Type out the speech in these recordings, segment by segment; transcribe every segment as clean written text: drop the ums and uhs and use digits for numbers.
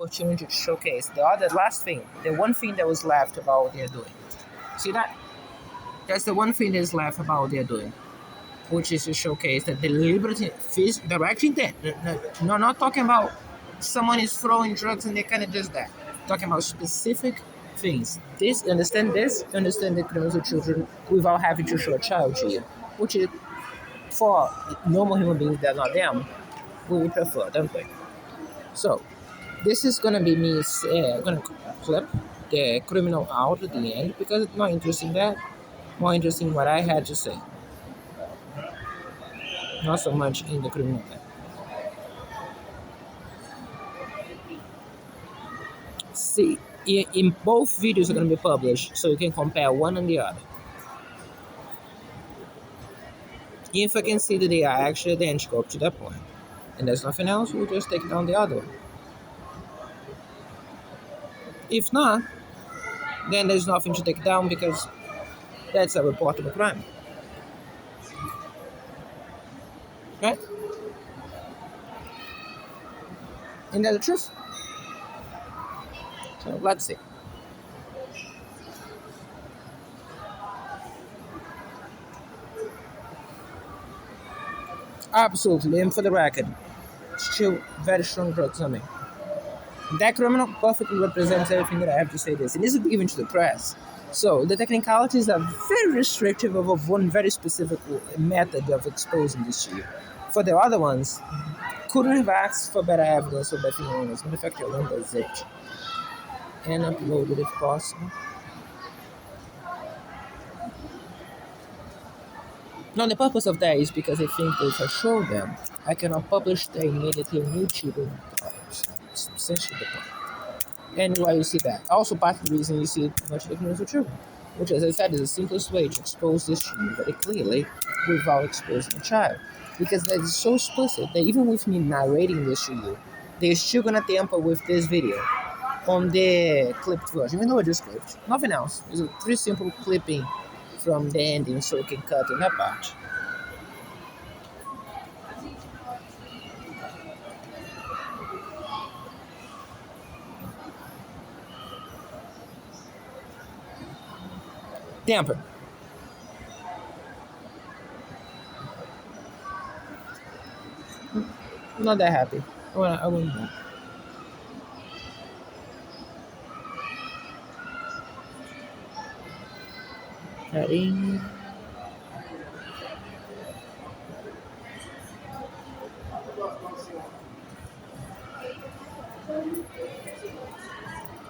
opportunity to showcase the other last thing, the one thing that was left about what they're doing. See that? That's the one thing that's left about what they're doing, which is to showcase that deliberate direct intent. No, not talking about someone is throwing drugs and they kind of does that. Talking about specific things. Understand the criminals of children without having to show a child to you, which is for normal human beings that are not them, we would prefer, don't we? So, this is gonna be me gonna clip the criminal out at the end because it's not interesting that, more interesting what I had to say, not so much in the criminal part. See, in both videos are gonna be published, so you can compare one and the other. If I can see that they are actually identical up to that point, and there's nothing else, we'll just take down the other one. If not, then there's nothing to take down because that's a reportable crime. Right? Isn't that the truth? So let's see. Absolutely, and for the record, still very strong drugs on me. That criminal perfectly represents everything that I have to say this, and this is even to the press. So the technicalities are very restrictive of one very specific method of exposing this to you. For the other ones, couldn't have asked for better evidence or better owners. Matter of fact, I'll run the zip and upload it if possible. Now the purpose of that is because I think that if I show them, I cannot publish that immediately on YouTube. It's essentially the point. And why you see that. Also part of the reason you see much difference with children. Which as I said is the simplest way to expose this children very clearly without exposing a child. Because that is so explicit that even with me narrating this to you, they're still gonna tamper with this video on the clipped version, even though I just clipped. Nothing else. It's a pretty simple clipping from the ending so you can cut in that part. Tamper. I'm not that happy. I wouldn't know. Cutting.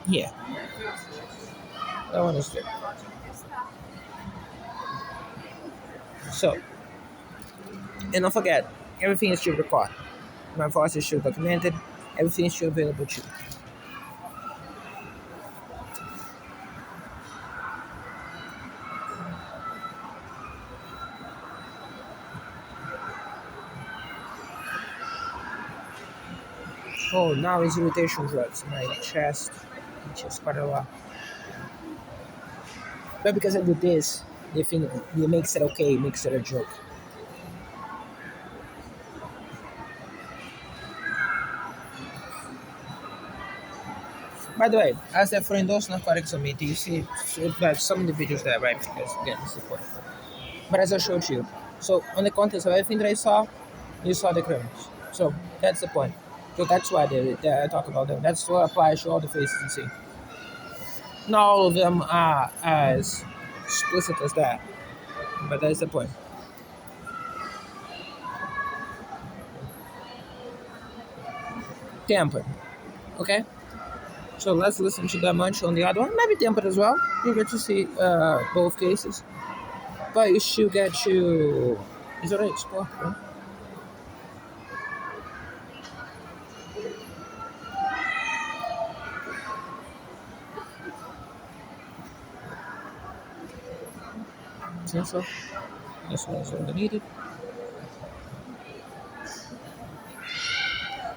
Yeah, that one is good. So, and don't forget, everything is still recorded. My voice is still documented. Everything is still available to you. Oh, now it's irritation drugs. My chest itches quite a lot. But because I do this, they think it makes it okay, it makes it a joke. By the way, as a friend, those narcotics on me, do you see some of the videos there, right? Because again, it's the point. But as I showed you, so on the context of everything that I saw, you saw the criminals. So that's the point. So that's why I talk about them. That's what applies to all the faces you see. Not all of them are as explicit as that, but that's the point. Tempered, okay? So let's listen to that much on the other one. Maybe tempered as well. You get to see both cases, but you still get to. Is already explore, right? So this one is all needed.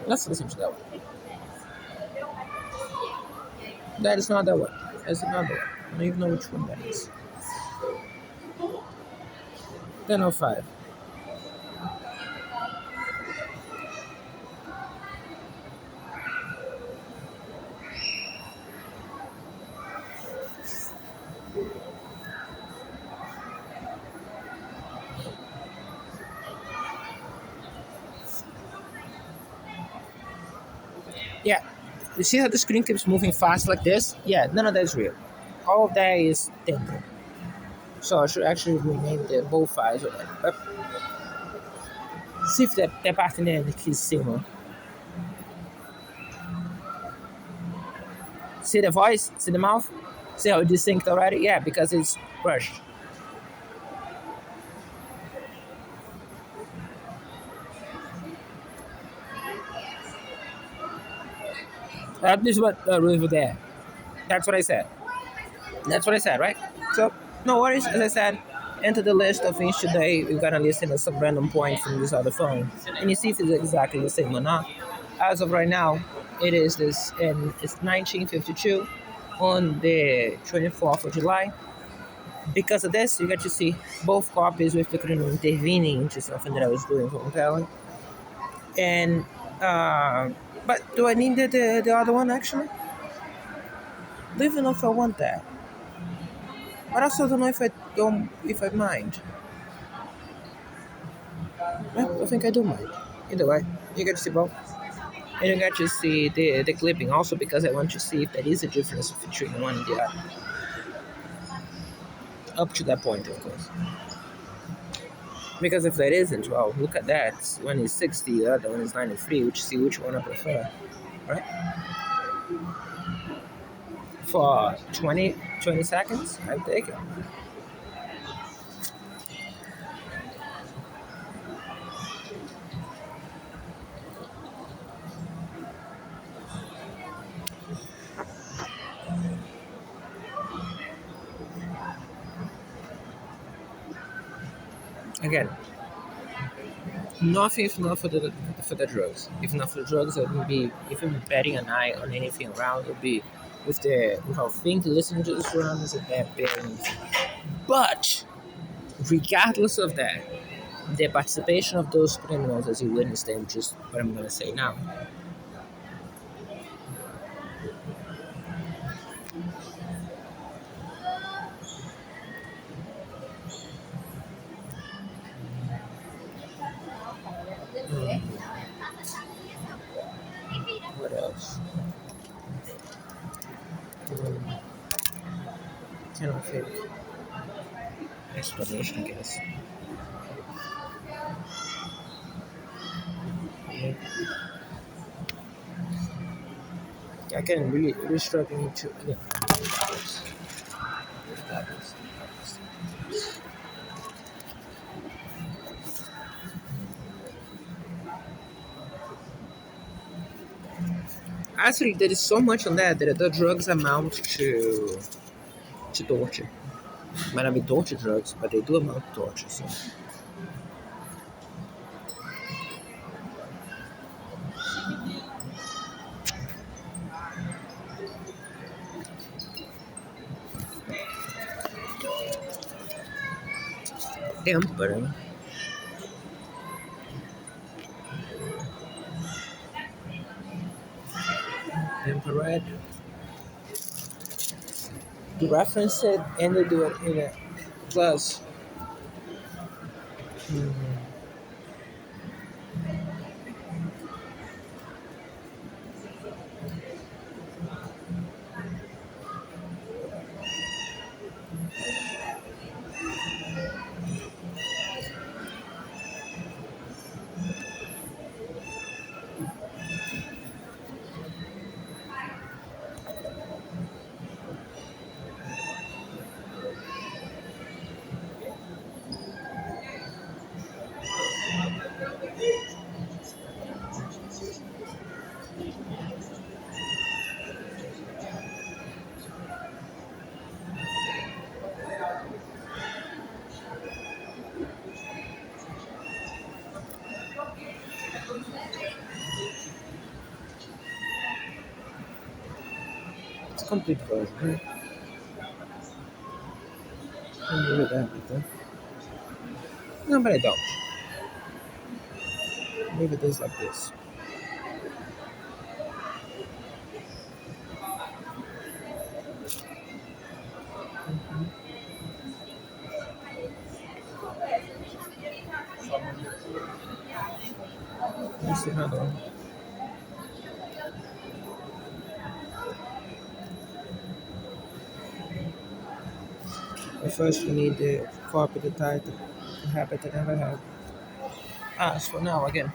Let's listen to that one. That is not that one. That's another one. I don't even know which one that is. 10:05. Yeah, you see how the screen keeps moving fast like this? Yeah, none of that is real. All of that is temporal. So I should actually rename the both files. But see if that part in there is similar. See the voice? See the mouth? See how it desynced already? Yeah, because it's rushed. That is what the rules were there. That's what I said. That's what I said, right? So, no worries. As I said, enter the list of things today. We're gonna listen to some random point from this other phone, and you see if it's exactly the same or not. As of right now, it is this, and it's 1952 on the 24th of July. Because of this, you get to see both copies with the criminal intervening into something that I was doing voluntarily. And but do I need the other one actually? Don't even know if I want that. But I also don't know if I mind. Well, I think I do mind. Either way, you get to see both. And you get to see the clipping also because I want to see if there is a difference between one and the other. Up to that point, of course. Because if there isn't, well, look at that. One is 60, the other one is 93. Which see which one I prefer, right? For 20 seconds, I take it. Again, nothing if not for the drugs. If not for the drugs, I wouldn't be even betting an eye on anything around. It would be without think listening to the surroundings and that bearing. But regardless of that, the participation of those criminals as you witnessed them, just what I'm gonna say now. What else? Um, kind of fake explanation, I guess. I can really struggling to again. Actually, there is so much on that the drugs amount to torture. Might not be torture drugs, but they do amount to torture. So tempering, tempered. You reference it and they do it in a plus. mm, it's a complete version. Right? I'm really that with that. No, but I don't. Maybe it is like this. Let's see another one. First, we need to copy the title, the habit I never have. As for now, again.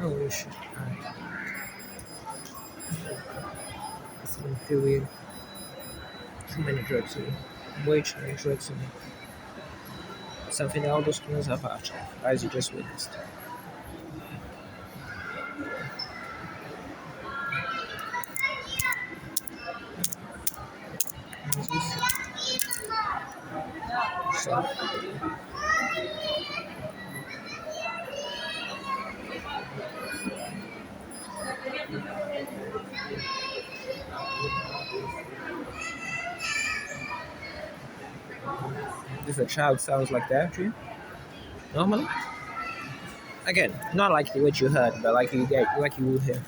Oh shit. Alright. It's been too weird. Too many drugs in me. Way too many drugs in me. Something that all those criminals have out of, as you just witnessed. So, if a child sounds like that, Dream, normally, again, not like what you heard, but like you get, like you will hear.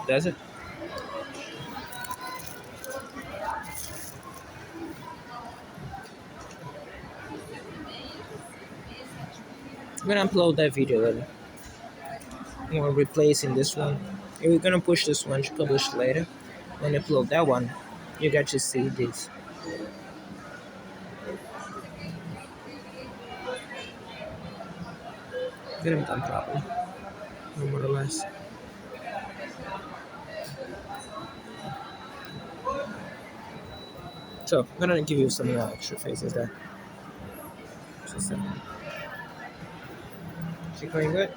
Does it? I'm gonna upload that video then. We're replacing this one. And we're gonna push this one to publish later. When I upload that one, you get to see this. Get them done properly, more or less. So I'm gonna give you some extra faces there. Just, is it going good?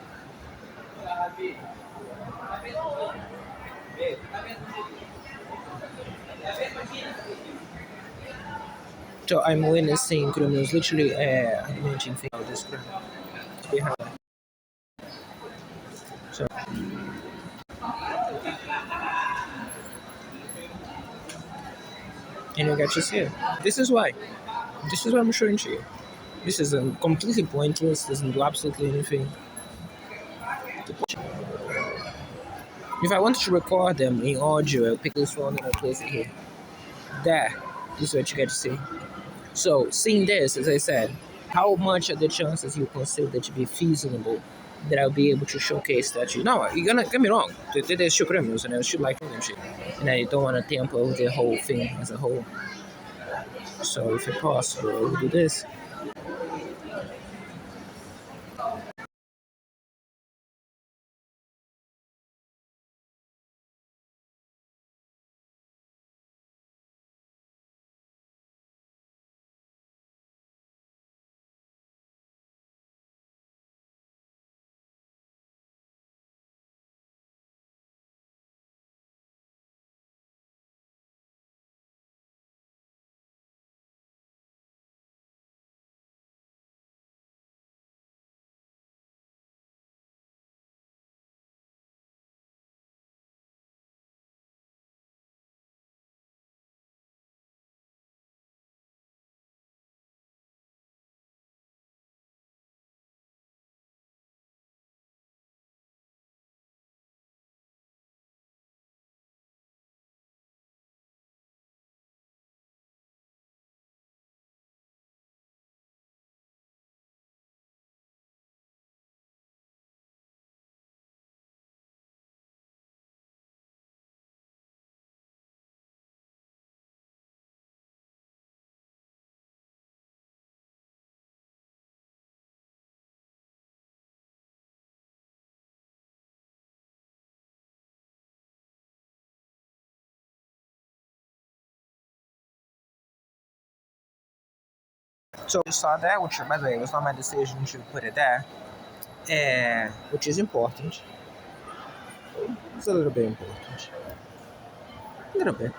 So I'm witnessing criminals literally arguing things about this criminal. Behind. So, and you get to see it. This is why. This is what I'm showing to you. This is completely pointless. Doesn't do absolutely anything. If I wanted to record them in audio, I'll pick this phone and I'll place it here. There. This is what you get to see. So, seeing this, as I said, how much are the chances you consider to be feasible that I'll be able to showcase that you? No, you're gonna get me wrong. They shoot criminals and I shoot like them shit, and I don't want to tamper with the whole thing as a whole. So, if it's possible, I'll do this. So you saw that, which by the way was not my decision to put it there, which is important. It's a little bit important. A little bit.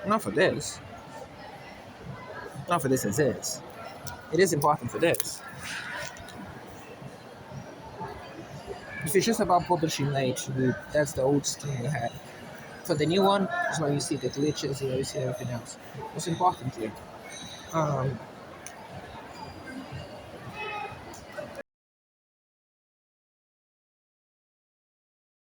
Not for this. Not for this as is. It is important for this. If it's just about publishing late, that's the old scheme we had. For the new one, is where you see the glitches and you see everything else. Most importantly,